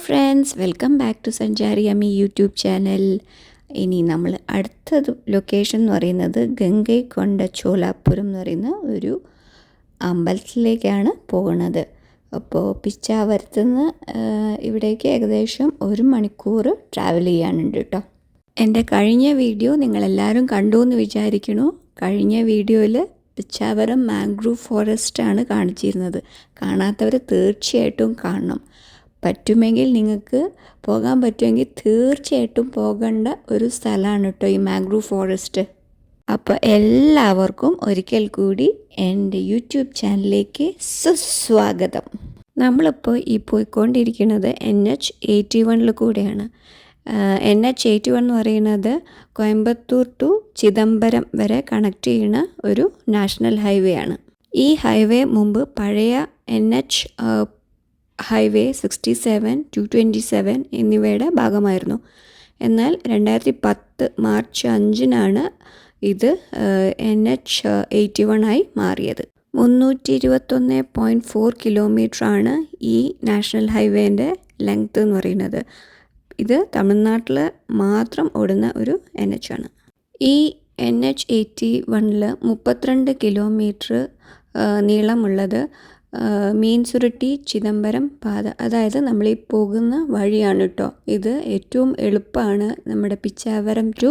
Friends, welcome back to സഞ്ചാരി അമ്മി YouTube channel. ഇനി നമ്മൾ അടുത്ത ലൊക്കേഷൻ എന്ന് പറയുന്നത് ഗംഗൈകൊണ്ട ചോലാപുരം എന്ന് പറയുന്ന ഒരു അമ്പലത്തിലേക്കാണ് പോകുന്നത്. അപ്പോൾ പിച്ചാവരത്ത് നിന്ന് ഇവിടേക്ക് ഏകദേശം 1 മണിക്കൂർ ട്രാവൽ ചെയ്യാനുണ്ട് കേട്ടോ. എൻ്റെ കഴിഞ്ഞ വീഡിയോ നിങ്ങളെല്ലാവരും കണ്ടു എന്ന് വിചാരിക്കണു. കഴിഞ്ഞ വീഡിയോയിൽ പിച്ചാവരം മാംഗ്രൂവ് ഫോറസ്റ്റാണ് കാണിച്ചിരുന്നത്. കാണാത്തവർ തീർച്ചയായിട്ടും കാണണം. പറ്റുമെങ്കിൽ നിങ്ങൾക്ക് പോകാൻ പറ്റുമെങ്കിൽ തീർച്ചയായിട്ടും പോകേണ്ട ഒരു സ്ഥലമാണ് കേട്ടോ ഈ മാംഗ്രൂവ് ഫോറസ്റ്റ്. അപ്പോൾ എല്ലാവർക്കും ഒരിക്കൽ കൂടി എൻ്റെ യൂട്യൂബ് ചാനലിലേക്ക് സുസ്വാഗതം. നമ്മളിപ്പോൾ ഈ പോയിക്കൊണ്ടിരിക്കുന്നത് NH81 കൂടെയാണ്. NH81 എന്ന് പറയുന്നത് കോയമ്പത്തൂർ ടു ചിദംബരം വരെ കണക്ട് ചെയ്യുന്ന ഒരു നാഷണൽ ഹൈവേ ആണ്. ഈ ഹൈവേ മുമ്പ് പഴയ NH ഹൈവേ 67, 227 എന്നിവയുടെ ഭാഗമായിരുന്നു. എന്നാൽ 2010 മാർച്ച് 5-നാണ് ഇത് NH81 ആയി മാറിയത്. 321.4 കിലോമീറ്ററാണ് ഈ നാഷണൽ ഹൈവേൻ്റെ ലെങ്ത് എന്ന് പറയുന്നത്. ഇത് തമിഴ്നാട്ടിൽ മാത്രം ഓടുന്ന ഒരു NH ആണ്. ഈ NH81 32 കിലോമീറ്റർ നീളമുള്ളത് മീൻസുരുട്ടി ചിദംബരം പാത, അതായത് നമ്മൾ ഈ പോകുന്ന വഴിയാണ് കേട്ടോ. ഇത് ഏറ്റവും എളുപ്പമാണ് നമ്മുടെ പിച്ചാവരം ടു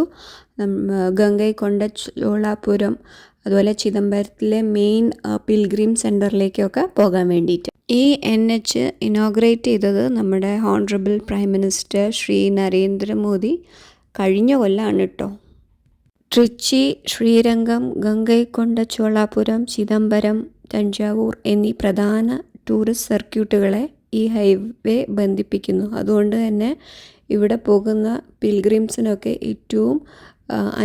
ഗംഗൈകൊണ്ട ചോളാപുരം, അതുപോലെ ചിദംബരത്തിലെ മെയിൻ പിൽഗ്രിം സെൻറ്ററിലേക്കൊക്കെ പോകാൻ വേണ്ടിയിട്ട്. ഈ NH ഇനോഗ്രേറ്റ് ചെയ്തത് നമ്മുടെ honourable prime minister Shri Narendra Modi കഴിഞ്ഞ കൊല്ലമാണ് കേട്ടോ. ട്രിച്ചി, ശ്രീരംഗം, ഗംഗൈകൊണ്ട ചോളാപുരം, ചിദംബരം, തഞ്ചാവൂർ എന്നീ പ്രധാന ടൂറിസ്റ്റ് സർക്യൂട്ടുകളെ ഈ ഹൈവേ ബന്ധിപ്പിക്കുന്നു. അതുകൊണ്ട് തന്നെ ഇവിടെ പോകുന്ന പിൽഗ്രിംസിനൊക്കെ ഏറ്റവും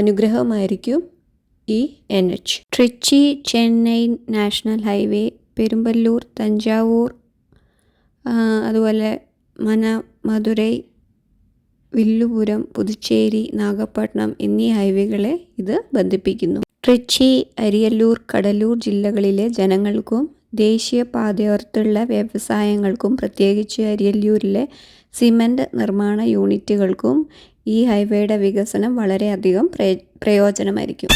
അനുഗ്രഹമായിരിക്കും ഈ NH. Trichy Chennai national highway, Perambalur, Thanjavur, അതുപോലെ മധുരൈ, വില്ലുപുരം, പുതുച്ചേരി, നാഗപട്ടണം എന്നീ ഹൈവേകളെ ഇത് ബന്ധിപ്പിക്കുന്നു. ട്രിച്ചി, അരിയല്ലൂർ, കടലൂർ ജില്ലകളിലെ ജനങ്ങൾക്കും ദേശീയപാതയോരത്തുള്ള വ്യവസായങ്ങൾക്കും, പ്രത്യേകിച്ച് അരിയല്ലൂരിലെ സിമൻറ്റ് നിർമ്മാണ യൂണിറ്റുകൾക്കും ഈ ഹൈവേയുടെ വികസനം വളരെയധികം പ്രയോജനമായിരിക്കും.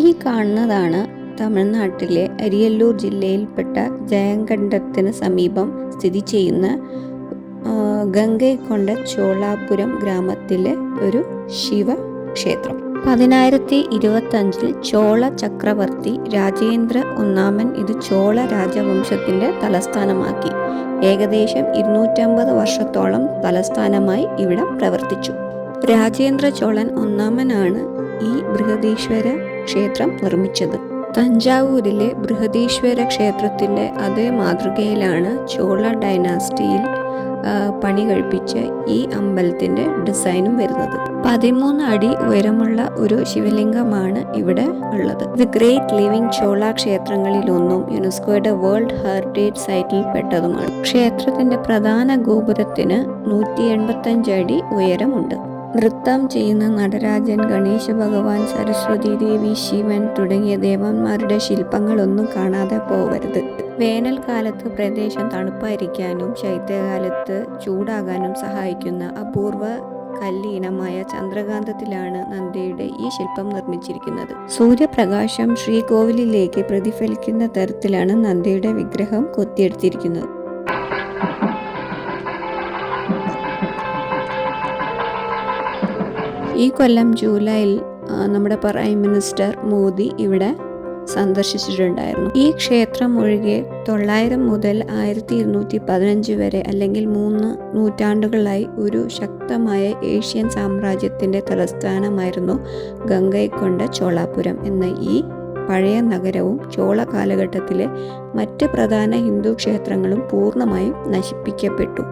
ഈ കാണുന്നതാണ് തമിഴ്നാട്ടിലെ അരിയല്ലൂർ ജില്ലയിൽപ്പെട്ട ജയങ്കണ്ടത്തിന് സമീപം സ്ഥിതി ചെയ്യുന്ന ഗംഗൈകൊണ്ട ചോളാപുരം ഗ്രാമത്തിലെ ഒരു ശിവക്ഷേത്രം. 1025 ചോള ചക്രവർത്തി രാജേന്ദ്ര ഒന്നാമൻ ഇത് ചോള രാജവംശത്തിന്റെ തലസ്ഥാനമാക്കി. ഏകദേശം 250 വർഷത്തോളം തലസ്ഥാനമായി ഇവിടെ പ്രവർത്തിച്ചു. രാജേന്ദ്ര ചോളൻ ഒന്നാമനാണ് ഈ ബൃഹദീശ്വര ക്ഷേത്രം നിർമ്മിച്ചത്. തഞ്ചാവൂരിലെ ബൃഹദീശ്വര ക്ഷേത്രത്തിന്റെ അതേ മാതൃകയിലാണ് ചോള ഡൈനാസ്റ്റിയിൽ പണി കഴിപ്പിച്ച ഈ അമ്പലത്തിന്റെ ഡിസൈനും വരുന്നത്. 13 അടി ഉയരമുള്ള ഒരു ശിവലിംഗമാണ് ഇവിടെ ഉള്ളത്. ഇത് ഗ്രേറ്റ് ലിവിംഗ് ചോള ക്ഷേത്രങ്ങളിലൊന്നും യുനെസ്കോയുടെ വേൾഡ് ഹെറിറ്റേജ് സൈറ്റിൽ പെട്ടതുമാണ്. ക്ഷേത്രത്തിന്റെ പ്രധാന ഗോപുരത്തിന് 185 അടി ഉയരമുണ്ട്. നൃത്തം ചെയ്യുന്ന നടരാജൻ, ഗണേശ ഭഗവാൻ, സരസ്വതി ദേവി, ശിവൻ തുടങ്ങിയ ദേവന്മാരുടെ ശില്പങ്ങളൊന്നും കാണാതെ പോവരുത്. വേനൽക്കാലത്ത് പ്രദേശം തണുപ്പായിരിക്കാനും ശൈത്യകാലത്ത് ചൂടാകാനും സഹായിക്കുന്ന അപൂർവ കല്ലിനമായ ചന്ദ്രകാന്തത്തിലാണ് നന്ദിയുടെ ഈ ശില്പം നിർമ്മിച്ചിരിക്കുന്നത്. സൂര്യപ്രകാശം ശ്രീകോവിലിലേക്ക് പ്രതിഫലിക്കുന്ന തരത്തിലാണ് നന്ദിയുടെ വിഗ്രഹം കൊത്തിയെടുത്തിരിക്കുന്നത്. ഈ കൊല്ലം ജൂലൈയിൽ നമ്മുടെ പ്രൈം മിനിസ്റ്റർ മോദി ഇവിടെ സന്ദർശിച്ചിട്ടുണ്ടായിരുന്നു. ഈ ക്ഷേത്രം ഒഴികെ 900 മുതൽ 1215 വരെ അല്ലെങ്കിൽ 3 നൂറ്റാണ്ടുകളായി ഒരു ശക്തമായ ഏഷ്യൻ സാമ്രാജ്യത്തിന്റെ തലസ്ഥാനമായിരുന്നു ഗംഗൈകൊണ്ട ചോളാപുരം എന്ന ഈ പഴയ നഗരവും ചോള കാലഘട്ടത്തിലെ മറ്റ് പ്രധാന ഹിന്ദു ക്ഷേത്രങ്ങളും പൂർണ്ണമായും നശിപ്പിക്കപ്പെട്ടു.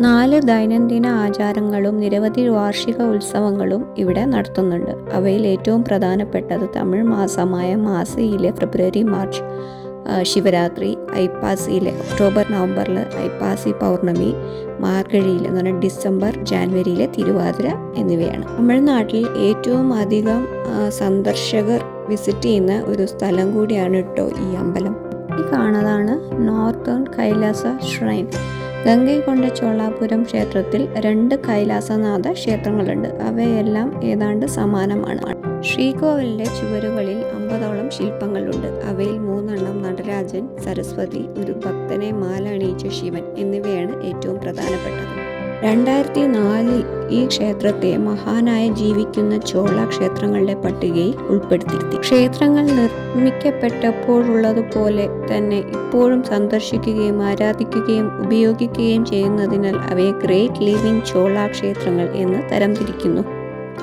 4 ദൈനംദിന ആചാരങ്ങളും നിരവധി വാർഷിക ഉത്സവങ്ങളും ഇവിടെ നടത്തുന്നുണ്ട്. അവയിൽ ഏറ്റവും പ്രധാനപ്പെട്ടത് തമിഴ് മാസമായ മാസിയിലെ ഫെബ്രുവരി മാർച്ച് ശിവരാത്രി, ഐപ്പാസിയിലെ ഒക്ടോബർ നവംബറിൽ ഐപ്പാസി പൗർണമി, മാർഗഴിയിൽ എന്ന് പറഞ്ഞാൽ ഡിസംബർ ജാനുവരിയിലെ തിരുവാതിര എന്നിവയാണ്. തമിഴ്നാട്ടിൽ ഏറ്റവും അധികം സന്ദർശകർ വിസിറ്റ് ചെയ്യുന്ന ഒരു സ്ഥലം കൂടിയാണ് കേട്ടോ ഈ അമ്പലം. ഈ കാണുന്നതാണ് നോർത്തേൺ കൈലാസ ഷ്രൈൻ. ഗംഗൈകൊണ്ട ചോളാപുരം ക്ഷേത്രത്തിൽ 2 കൈലാസനാഥ ക്ഷേത്രങ്ങളുണ്ട്. അവയെല്ലാം ഏതാണ്ട് സമാനമാണ്. ശ്രീകോവിലിന്റെ ചുവരുകളിൽ 50ഓളം ശില്പങ്ങളുണ്ട്. അവയിൽ 3 നടരാജൻ, സരസ്വതി, ഒരു ഭക്തനെ മാല അണിയിച്ച ശിവൻ എന്നിവയാണ് ഏറ്റവും പ്രധാനപ്പെട്ടത്. 2004 ഈ ക്ഷേത്രത്തെ മഹാനായ ജീവിക്കുന്ന ചോള ക്ഷേത്രങ്ങളുടെ പട്ടികയിൽ ഉൾപ്പെടുത്തി. ക്ഷേത്രങ്ങൾ നിർമ്മിക്കപ്പെട്ടപ്പോഴുള്ളതുപോലെ തന്നെ ഇപ്പോഴും സന്ദർശിക്കുകയും ആരാധിക്കുകയും ഉപയോഗിക്കുകയും ചെയ്യുന്നതിനാൽ അവയെ ഗ്രേറ്റ് ലിവിംഗ് ചോള ക്ഷേത്രങ്ങൾ എന്ന് തരംതിരിക്കുന്നു.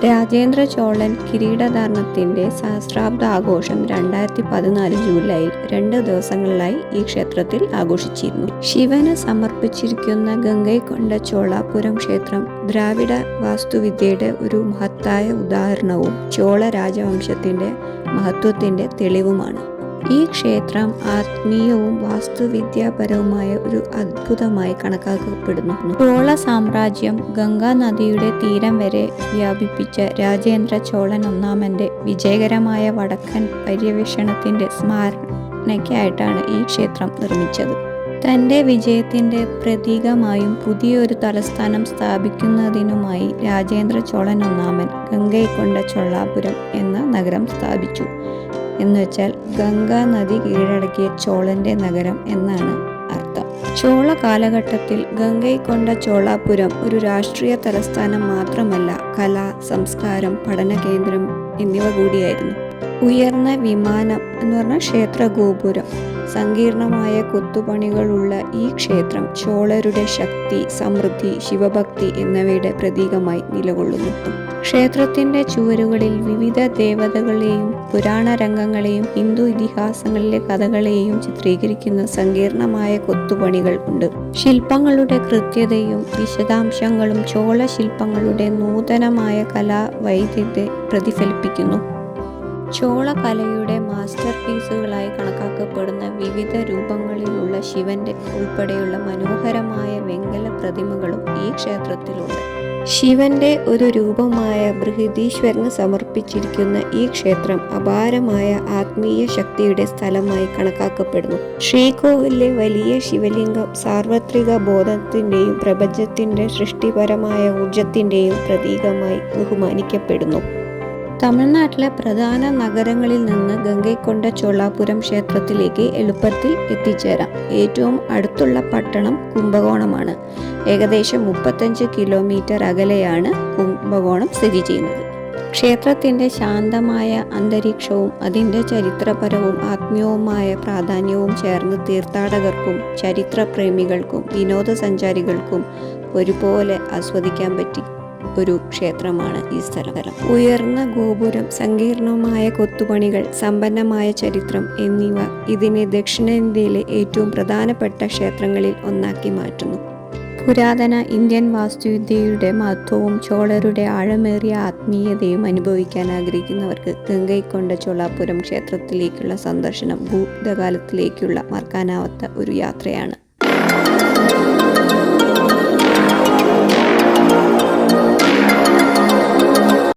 രാജേന്ദ്ര ചോളൻ കിരീടധാരണത്തിന്റെ സഹസ്രാബ്ദ ആഘോഷം 2014 ജൂലൈയിൽ 2 ദിവസങ്ങളിലായി ഈ ക്ഷേത്രത്തിൽ ആഘോഷിച്ചിരുന്നു. ശിവന് സമർപ്പിച്ചിരിക്കുന്ന ഗംഗൈകൊണ്ട ചോളാപുരം ക്ഷേത്രം ദ്രാവിഡ വാസ്തുവിദ്യയുടെ ഒരു മഹത്തായ ഉദാഹരണവും ചോള രാജവംശത്തിന്റെ മഹത്വത്തിന്റെ തെളിവുമാണ്. ഈ ക്ഷേത്രം ആത്മീയവും വാസ്തുവിദ്യാപരവുമായ ഒരു അത്ഭുതമായി കണക്കാക്കപ്പെടുന്നു. ചോള സാമ്രാജ്യം ഗംഗാ നദിയുടെ തീരം വരെ വ്യാപിപ്പിച്ച രാജേന്ദ്ര ചോളൻ ഒന്നാമന്റെ വിജയകരമായ വടക്കൻ പര്യവേഷണത്തിന്റെ സ്മരണയ്ക്കായിട്ടാണ് ഈ ക്ഷേത്രം നിർമ്മിച്ചത്. തന്റെ വിജയത്തിന്റെ പ്രതീകമായും പുതിയൊരു തലസ്ഥാനം സ്ഥാപിക്കുന്നതിനുമായി രാജേന്ദ്ര ചോളൻ ഒന്നാമൻ ഗംഗൈകൊണ്ട ചോളാപുരം എന്ന നഗരം സ്ഥാപിച്ചു. എന്നുവെച്ചാൽ ഗംഗാ നദി കീഴടക്കിയ ചോളന്റെ നഗരം എന്നാണ് അർത്ഥം. ചോള കാലഘട്ടത്തിൽ ഗംഗൈകൊണ്ട ചോളാപുരം ഒരു രാഷ്ട്രീയ തലസ്ഥാനം മാത്രമല്ല, കല, സംസ്കാരം, പഠന കേന്ദ്രം എന്നിവ കൂടിയായിരുന്നു. ഉയർന്ന വിമാനം എന്ന് പറഞ്ഞ ക്ഷേത്ര ഗോപുരം, സങ്കീർണമായ കൊത്തുപണികളുള്ള ഈ ക്ഷേത്രം ചോളരുടെ ശക്തി, സമൃദ്ധി, ശിവഭക്തി എന്നിവയുടെ പ്രതീകമായി നിലകൊള്ളുന്നു. ക്ഷേത്രത്തിന്റെ ചുവരുകളിൽ വിവിധ ദേവതകളെയും പുരാണ രംഗങ്ങളെയും ഹിന്ദു ഇതിഹാസങ്ങളിലെ കഥകളെയും ചിത്രീകരിക്കുന്ന സങ്കീർണമായ കൊത്തുപണികൾ ഉണ്ട്. ശില്പങ്ങളുടെ കൃത്യതയും വിശദാംശങ്ങളും ചോള ശില്പങ്ങളുടെ നൂതനമായ കലാവൈദഗ്ധ്യത്തെ പ്രതിഫലിപ്പിക്കുന്നു. ചോള കലയുടെ മാസ്റ്റർ പീസുകളായി കണക്കാക്കപ്പെടുന്ന വിവിധ രൂപങ്ങളിലുള്ള ശിവന്റെ ഉൾപ്പെടെയുള്ള മനോഹരമായ വെങ്കല പ്രതിമകളും ഈ ക്ഷേത്രത്തിലുണ്ട്. ശിവന്റെ ഒരു രൂപമായ ബൃഹദീശ്വരന് സമർപ്പിച്ചിരിക്കുന്ന ഈ ക്ഷേത്രം അപാരമായ ആത്മീയ ശക്തിയുടെ സ്ഥലമായി കണക്കാക്കപ്പെടുന്നു. ശ്രീകോവിലെ വലിയ ശിവലിംഗം സാർവത്രിക ബോധത്തിന്റെയും പ്രപഞ്ചത്തിന്റെ സൃഷ്ടിപരമായ ഊർജത്തിന്റെയും പ്രതീകമായി ബഹുമാനിക്കപ്പെടുന്നു. തമിഴ്നാട്ടിലെ പ്രധാന നഗരങ്ങളിൽ നിന്ന് ഗംഗൈക്കൊണ്ട ചോളാപുരം ക്ഷേത്രത്തിലേക്ക് എളുപ്പത്തിൽ എത്തിച്ചേരാം. ഏറ്റവും അടുത്തുള്ള പട്ടണം കുംഭകോണമാണ്. ഏകദേശം 35 കിലോമീറ്റർ അകലെയാണ് കുംഭകോണം സ്ഥിതി ചെയ്യുന്നത്. ക്ഷേത്രത്തിൻ്റെ ശാന്തമായ അന്തരീക്ഷവും അതിൻ്റെ ചരിത്രപരവും ആത്മീയവുമായ പ്രാധാന്യവും ചേർന്ന് തീർത്ഥാടകർക്കും ചരിത്രപ്രേമികൾക്കും വിനോദസഞ്ചാരികൾക്കും ഒരുപോലെ ആസ്വദിക്കാൻ പറ്റി ഒരു ക്ഷേത്രമാണ് ഈ സ്ഥലം. ഉയർന്ന ഗോപുരം, സങ്കീർണമായ കൊത്തുപണികൾ, സമ്പന്നമായ ചരിത്രം എന്നിവ ഇതിനെ ദക്ഷിണേന്ത്യയിലെ ഏറ്റവും പ്രധാനപ്പെട്ട ക്ഷേത്രങ്ങളിൽ ഒന്നാക്കി മാറ്റുന്നു. പുരാതന ഇന്ത്യൻ വാസ്തുവിദ്യയുടെ മഹത്വവും ചോളരുടെ ആഴമേറിയ ആത്മീയതയും അനുഭവിക്കാൻ ആഗ്രഹിക്കുന്നവർക്ക് ഗംഗൈക്കൊണ്ട ചോളാപുരം ക്ഷേത്രത്തിലേക്കുള്ള സന്ദർശനം ഭൂതകാലത്തിലേക്കുള്ള മറക്കാനാവാത്ത ഒരു യാത്രയാണ്.